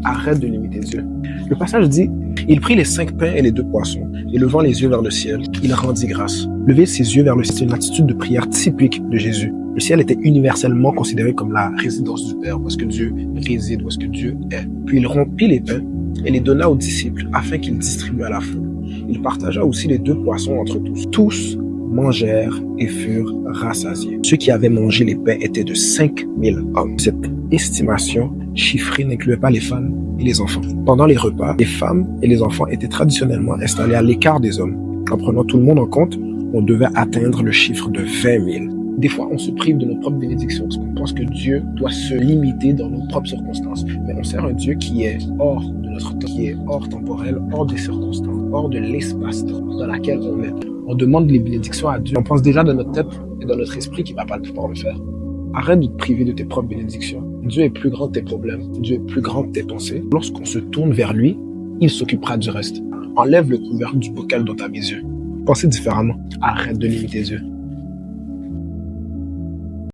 Arrête de limiter Dieu. Le passage dit, il prit les 5 pains et les 2 poissons, et levant les yeux vers le ciel, il rendit grâce. Lever ses yeux vers le ciel, c'est une attitude de prière typique de Jésus. Le ciel était universellement considéré comme la résidence du Père, où est-ce que Dieu réside, où est-ce que Dieu est. Puis il rompit les pains et les donna aux disciples, afin qu'ils distribuent à la foule. Il partagea aussi les 2 poissons entre tous. Tous mangèrent et furent rassasiés. Ceux qui avaient mangé les pains étaient de 5000 hommes. Cette estimation chiffrée n'incluait pas les femmes et les enfants. Pendant les repas, les femmes et les enfants étaient traditionnellement installés à l'écart des hommes. En prenant tout le monde en compte, on devait atteindre le chiffre de 20 000. Des fois, on se prive de nos propres bénédictions parce qu'on pense que Dieu doit se limiter dans nos propres circonstances. Mais on sert un Dieu qui est hors de notre temps, qui est hors temporel, hors des circonstances, hors de l'espace-temps dans lequel on est. On demande les bénédictions à Dieu. On pense déjà dans notre tête et dans notre esprit qu'il ne va pas pouvoir le faire. Arrête de te priver de tes propres bénédictions. Dieu est plus grand que tes problèmes. Dieu est plus grand que tes pensées. Lorsqu'on se tourne vers lui, il s'occupera du reste. Enlève le couvercle du bocal dont tu as mes yeux. Pensez différemment. Arrête de limiter Dieu.